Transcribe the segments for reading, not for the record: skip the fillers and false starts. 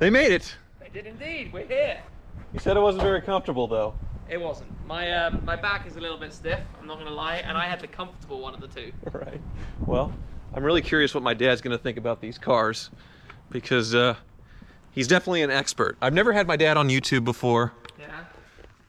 They made it. They did indeed. We're here. You said it wasn't very comfortable, though. It wasn't. My back is a little bit stiff, I'm not going to lie, and I had the comfortable one of the two. Right. Well, I'm really curious what my dad's going to think about these cars, because he's definitely an expert. I've never had my dad on YouTube before. Yeah.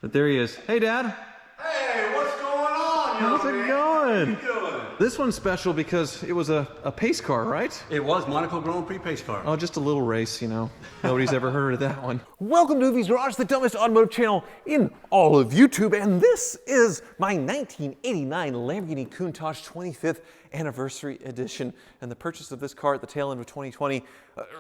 But there he is. Hey, Dad. Hey, what's going on, How's it going? How you doing? This one's special because it was a pace car, right? It was Monaco Grand Prix pace car. Oh, just a little race, you know. Nobody's ever heard of that one. Welcome to Movie's Garage, the dumbest automotive channel in all of YouTube, and this is my 1989 Lamborghini Countach 25th Anniversary Edition. And the purchase of this car at the tail end of 2020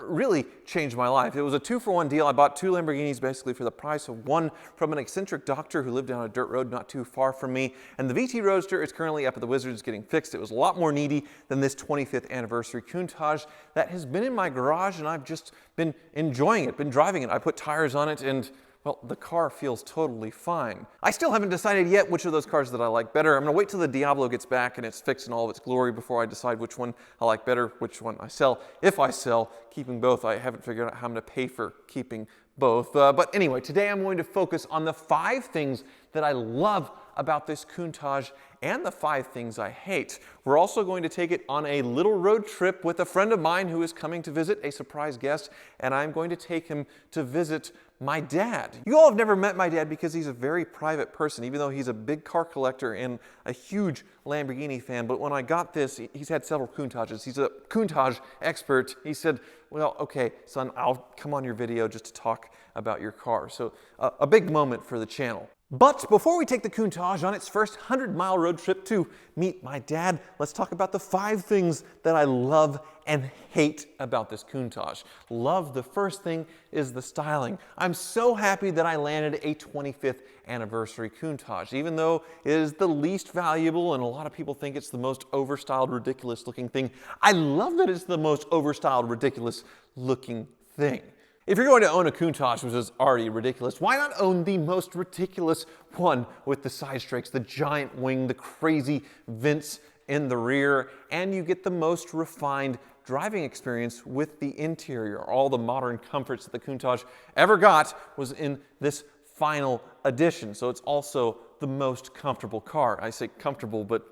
really changed my life. It was a 2-for-1 deal. I bought 2 Lamborghinis basically for the price of one from an eccentric doctor who lived down a dirt road not too far from me. And the VT Roadster is currently up at the Wizards getting fixed. It was a lot more needy than this 25th Anniversary Countach that has been in my garage, and I've just been enjoying it, been driving it. I put tires on it, and well, the car feels totally fine. I still haven't decided yet which of those cars that I like better. I'm gonna wait till the Diablo gets back and it's fixed in all of its glory before I decide which one I like better, which one I sell. If I sell, keeping both, I haven't figured out how I'm gonna pay for keeping both. But anyway, today I'm going to focus on the 5 things that I love about this Countach and the 5 things I hate. We're also going to take it on a little road trip with a friend of mine who is coming to visit, a surprise guest, and I'm going to take him to visit my dad. You all have never met my dad because he's a very private person, even though he's a big car collector and a huge Lamborghini fan. But when I got this, he's had several Countaches. He's a Countach expert. He said, well, okay, son, I'll come on your video just to talk about your car. So a big moment for the channel. But before we take the Countach on its first 100-mile road trip to meet my dad, let's talk about the 5 things that I love and hate about this Countach. Love, the first thing, is the styling. I'm so happy that I landed a 25th anniversary Countach, even though it is the least valuable and a lot of people think it's the most overstyled, ridiculous looking thing. I love that it's the most overstyled, ridiculous looking thing. If you're going to own a Countach, which is already ridiculous, why not own the most ridiculous one with the side strakes, the giant wing, the crazy vents in the rear, and you get the most refined driving experience with the interior. All the modern comforts that the Countach ever got was in this final edition, so it's also the most comfortable car. I say comfortable, but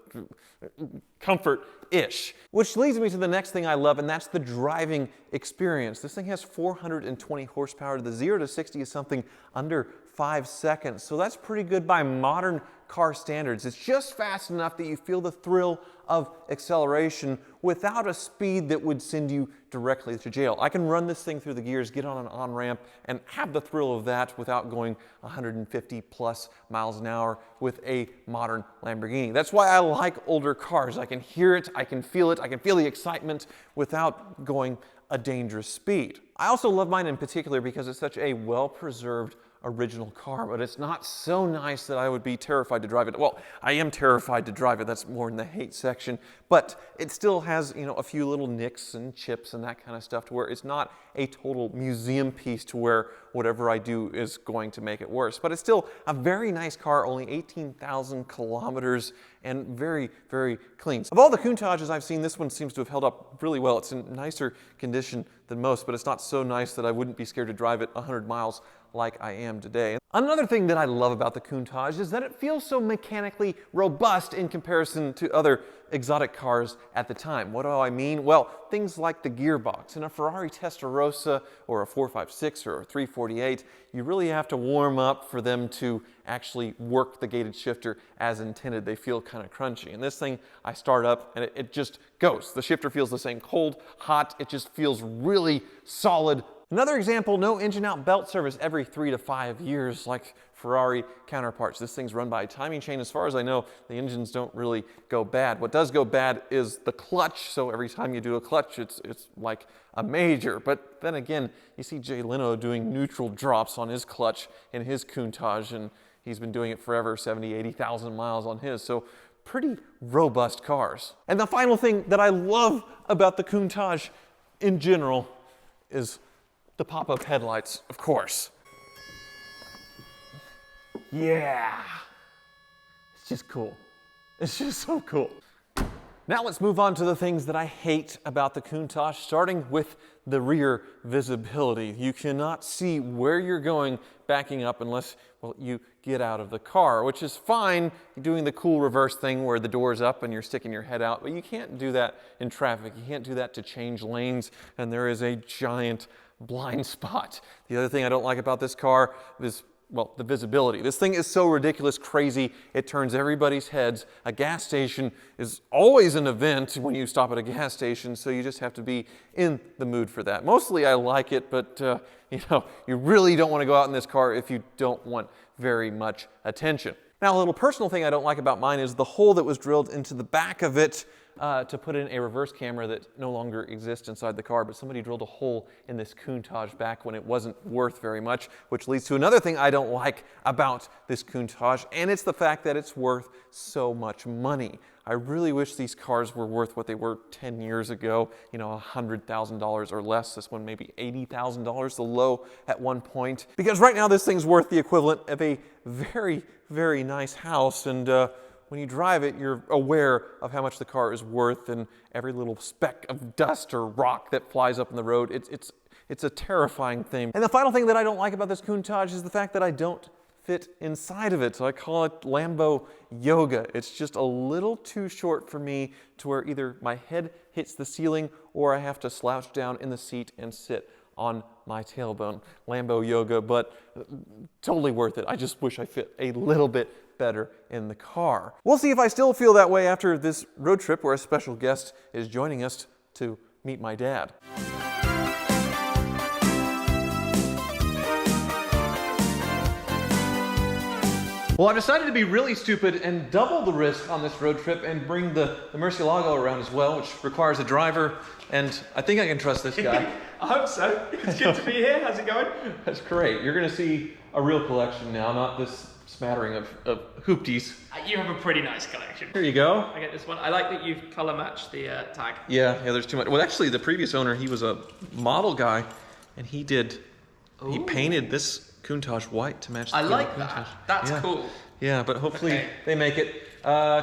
comfort-ish. Which leads me to the next thing I love, and that's the driving experience. This thing has 420 horsepower. The 0 to 60 is something under 5 seconds, so that's pretty good by modern car standards. It's just fast enough that you feel the thrill of acceleration without a speed that would send you directly to jail. I can run this thing through the gears, get on an on-ramp, and have the thrill of that without going 150 plus miles an hour with a modern Lamborghini. That's why I like older cars. I can hear it, I can feel the excitement without going a dangerous speed. I also love mine in particular because it's such a well-preserved original car, but it's not so nice that I would be terrified to drive it. Well, I am terrified to drive it. That's more in the hate section, but it still has, you know, a few little nicks and chips and that kind of stuff to where it's not a total museum piece to where whatever I do is going to make it worse. But it's still a very nice car, only 18,000 kilometers and very, very clean. Of all the Countaches I've seen, this one seems to have held up really well. It's in nicer condition than most, but it's not so nice that I wouldn't be scared to drive it 100 miles like I am today. Another thing that I love about the Countach is that it feels so mechanically robust in comparison to other exotic cars at the time. What do I mean? Well, things like the gearbox. In a Ferrari Testarossa or a 456 or a 348, you really have to warm up for them to actually work the gated shifter as intended. They feel kind of crunchy. And this thing, I start up and it just goes. The shifter feels the same, cold, hot. It just feels really solid. Another example, no engine out belt service every 3 to 5 years like Ferrari counterparts. This thing's run by a timing chain. As far as I know, the engines don't really go bad. What does go bad is the clutch. So every time you do a clutch, it's like a major. But then again, you see Jay Leno doing neutral drops on his clutch in his Countach, and he's been doing it forever, 70, 80,000 miles on his. So pretty robust cars. And the final thing that I love about the Countach in general is the pop-up headlights, of course. Yeah. It's just cool. It's just so cool. Now let's move on to the things that I hate about the Countach, starting with the rear visibility. You cannot see where you're going backing up unless, well, you get out of the car, which is fine doing the cool reverse thing where the door's up and you're sticking your head out, but you can't do that in traffic. You can't do that to change lanes, and there is a giant blind spot. The other thing I don't like about this car is, well, the visibility. This thing is so ridiculous, crazy, it turns everybody's heads. A gas station is always an event when you stop at a gas station, so you just have to be in the mood for that. Mostly I like it, but you really don't want to go out in this car if you don't want very much attention. Now, a little personal thing I don't like about mine is the hole that was drilled into the back of it to put in a reverse camera that no longer exists inside the car, but somebody drilled a hole in this Countach back when it wasn't worth very much, which leads to another thing I don't like about this Countach, and it's the fact that it's worth so much money. I really wish these cars were worth what they were 10 years ago, $100,000 or less. This one maybe $80,000, the low at one point. Because right now this thing's worth the equivalent of a very, very nice house, and when you drive it, you're aware of how much the car is worth, and every little speck of dust or rock that flies up in the road, it's a terrifying thing. And the final thing that I don't like about this Countach is the fact that I don't fit inside of it. So I call it Lambo yoga. It's just a little too short for me to where either my head hits the ceiling or I have to slouch down in the seat and sit on my tailbone. Lambo yoga, but totally worth it. I just wish I fit a little bit better in the car. We'll see if I still feel that way after this road trip where a special guest is joining us to meet my dad. Well, I've decided to be really stupid and double the risk on this road trip and bring the Murcielago around as well, which requires a driver, and I think I can trust this guy. I hope so. It's good to be here. How's it going? That's great. You're going to see a real collection now, not this smattering of hoopties. You have a pretty nice collection. Here you go. I get this one. I like that you've color matched the tag. Yeah, there's too much. Well, actually, the previous owner, he was a model guy, and he painted this Countach white to match the I like Countach. that. That's cool. Yeah, but hopefully Okay. they make it.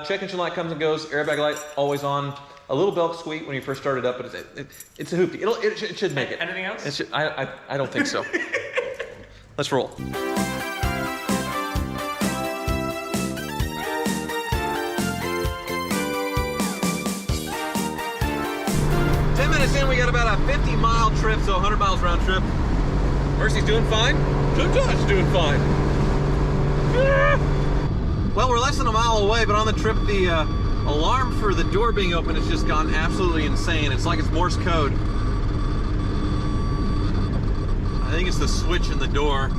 Check engine light comes and goes. Airbag light always on. A little belt squeak when you first start it up, but it's a hoopty. It should make it. Anything else? I don't think so. Let's roll. 10 minutes in, we got about a 50-mile trip, so 100 miles round trip. Mercy's doing fine. Countach's doing fine. Well, we're less than a mile away, but on the trip, the alarm for the door being open has just gone absolutely insane. It's like it's Morse code. I think it's the switch in the door.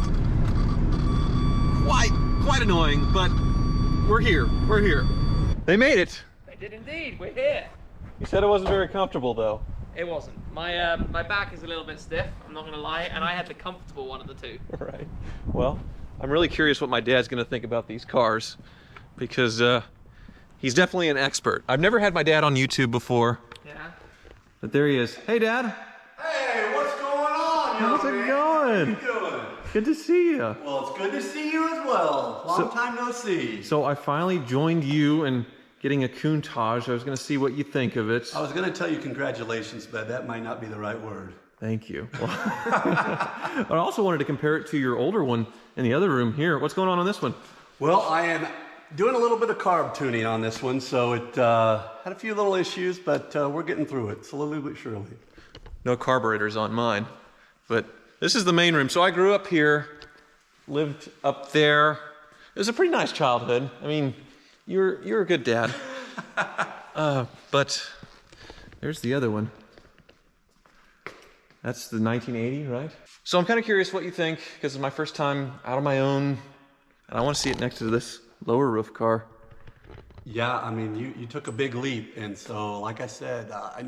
Quite annoying, but we're here. We're here. They made it. They did indeed. We're here. You said it wasn't very comfortable, though. It wasn't. My back is a little bit stiff, I'm not going to lie, and I had the comfortable one of the two. Right. Well, I'm really curious what my dad's going to think about these cars, because he's definitely an expert. I've never had my dad on YouTube before. Yeah. But there he is. Hey, Dad. Hey, what's going on, young How's it man? going? How you doing? Good to see you. Well, it's good to see you as well. Long time no see. So I finally joined you in getting a Countach. I was going to see what you think of it. I was going to tell you congratulations, but that might not be the right word. Thank you. Well, I also wanted to compare it to your older one in the other room here. What's going on this one? Well, I am doing a little bit of carb tuning on this one, so it had a few little issues, but we're getting through it slowly but surely. No carburetors on mine, but this is the main room. So I grew up here, lived up there. It was a pretty nice childhood. I mean, you're a good dad. But there's the other one. That's the 1980, right? So I'm kind of curious what you think, because it's my first time out on my own, and I want to see it next to this lower roof car. Yeah, I mean, you took a big leap, and so, like I said, I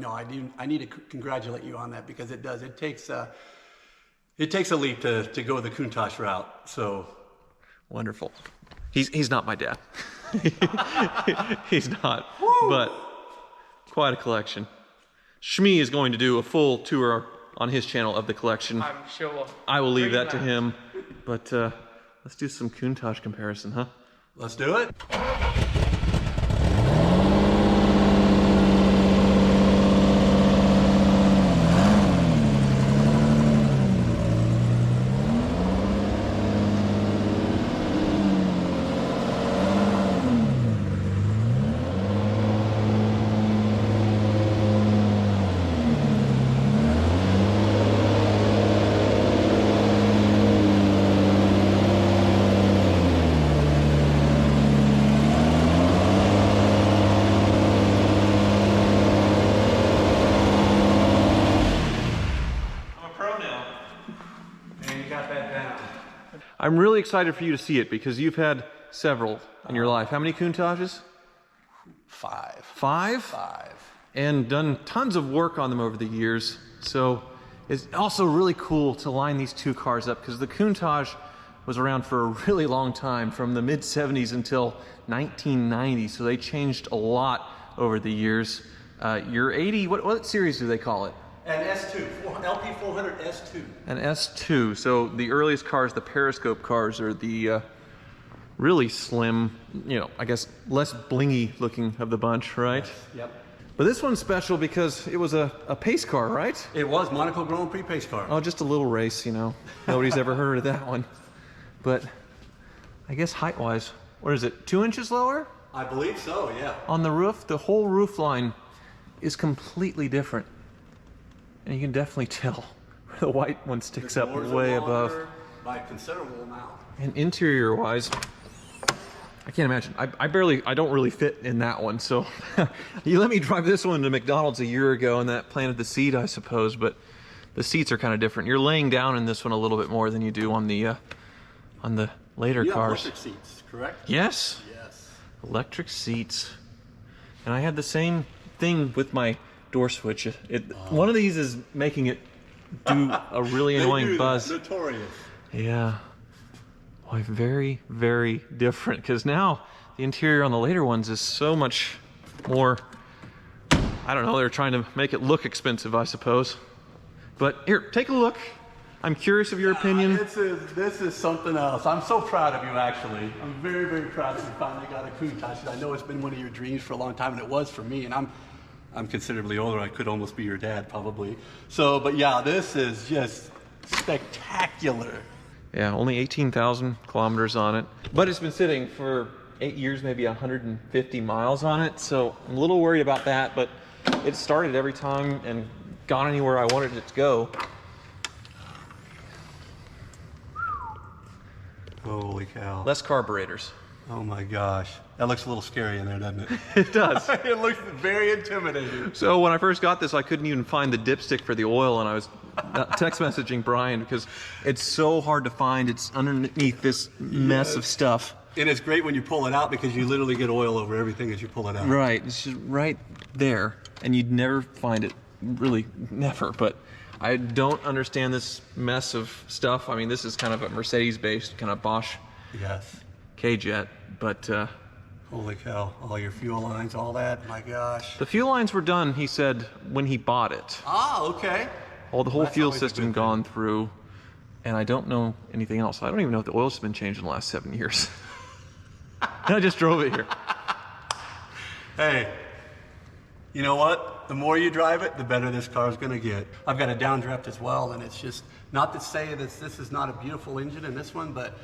need to congratulate you on that, because it does. It takes a leap to go the Countach route. So Wonderful. He's not my dad. He's not. Woo! But quite a collection. Shmi is going to do a full tour on his channel of the collection. I'm sure. I will leave that to him. But let's do some Countach comparison, huh? let's do it. got that down. I'm really excited for you to see it because you've had several in your life. How many Countaches? 5. 5? 5. And done tons of work on them over the years. So it's also really cool to line these two cars up because the Countach was around for a really long time, from the mid 70s until 1990. So they changed a lot over the years. Your 80, what series do they call it? An S2, LP400 S2. An S2. So the earliest cars, the periscope cars, are the really slim, you know, I guess less blingy looking of the bunch, right? Yes. Yep. But this one's special because it was a pace car, right? It was Monaco Grand Prix pace car. Oh, just a little race, you know. Nobody's ever heard of that one. But I guess height-wise, what is it, 2 inches lower? I believe so, yeah. On the roof, the whole roof line is completely different. And you can definitely tell where the white one sticks The up doors are way longer above. by a considerable amount. And interior-wise, I can't imagine. I don't really fit in that one. So you let me drive this one to McDonald's a year ago, and that planted the seat, I suppose. But the seats are kind of different. You're laying down in this one a little bit more than you do on the later You have cars. electric seats, correct? Yes. Yes. Electric seats. And I had the same thing with my door switch. One of these is making it do a really annoying buzz. Notorious. Yeah. Boy, very, very different. Because now the interior on the later ones is so much more, I don't know, they're trying to make it look expensive, I suppose. But here, take a look. I'm curious of your opinion. This is something else. I'm so proud of you, actually. I'm very, very proud that you finally got a Countach. I know it's been one of your dreams for a long time, and it was for me. And I'm considerably older. I could almost be your dad, probably. So, but yeah, this is just spectacular. Yeah, only 18,000 kilometers on it. But it's been sitting for 8 years, maybe 150 miles on it. So I'm a little worried about that, but it started every time and gone anywhere I wanted it to go. Holy cow. Less carburetors. Oh my gosh. That looks a little scary in there, doesn't it? It does. It looks very intimidating. So when I first got this, I couldn't even find the dipstick for the oil, and I was text messaging Brian because it's so hard to find. It's underneath this mess of stuff. And it's great when you pull it out because you literally get oil over everything as you pull it out. Right. It's just right there, and you'd never find it. Really, never. But I don't understand this mess of stuff. I mean, this is kind of a Mercedes-based, kind of Bosch Yes. K-Jet, but Holy cow. All your fuel lines, all that. My gosh. the fuel lines were done, he said, when he bought it. Ah, okay. All the whole That's fuel always a system good gone through, and I don't know anything else. I don't even know if the oil's been changed in the last 7 years. I just drove it here. Hey, you know what? The more you drive it, the better this car is going to get. I've got a downdraft as well, and it's just, not to say that this is not a beautiful engine in this one, but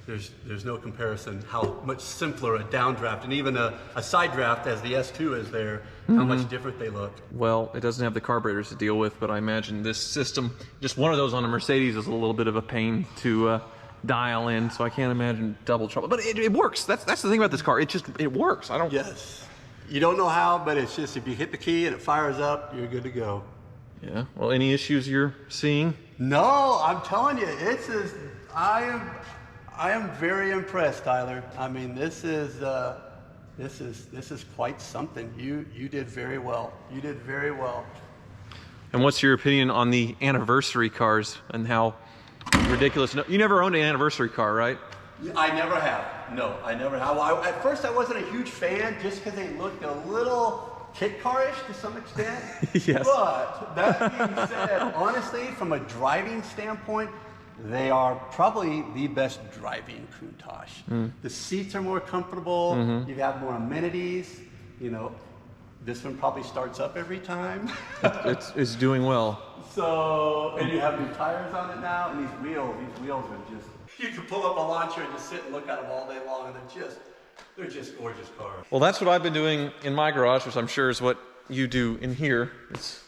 there's no comparison how much simpler a downdraft and even a side draft as the S2 is there, how much different they look. Well, it doesn't have the carburetors to deal with, but I imagine this system, just one of those on a Mercedes is a little bit of a pain to dial in, so I can't imagine double trouble. But it works. That's the thing about this car. It works. I don't. Yes. You don't know how, but it's just if you hit the key and it fires up, you're good to go. Yeah. Well, any issues you're seeing? No, I'm telling you, I am very impressed, Tyler. I mean, this is quite something. You did very well. You did very well. And what's your opinion on the anniversary cars and how ridiculous? You never owned an anniversary car, right? I never have. No, I never have. At first, I wasn't a huge fan just because they looked a little kit car-ish to some extent. Yes. But that being said, honestly, from a driving standpoint, they are probably the best driving Countach. The seats are more comfortable. You have more amenities. You know, this one probably starts up every time. It's doing well. So, and you have new tires on it now, and these wheels are just, you can pull up a launcher and just sit and look at them all day long, and they're just gorgeous cars. Well, that's what I've been doing in my garage, which I'm sure is what you do in here. It's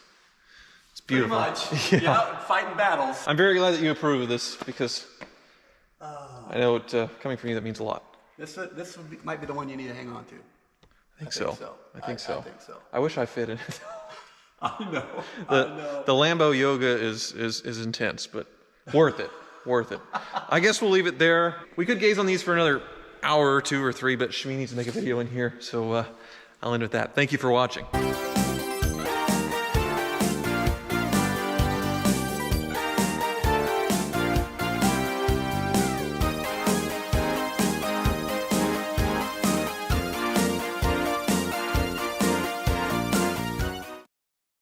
beautiful. Pretty much. Yeah, fighting battles. I'm very glad that you approve of this because I know coming from you, that means a lot. This might be the one you need to hang on to. I think so. I think so. I wish I fit in it. I know. The Lambo yoga is intense, but worth it. worth it. I guess we'll leave it there. We could gaze on these for another hour or 2 or 3, but Shmi needs to make a video in here, so I'll end with that. Thank you for watching.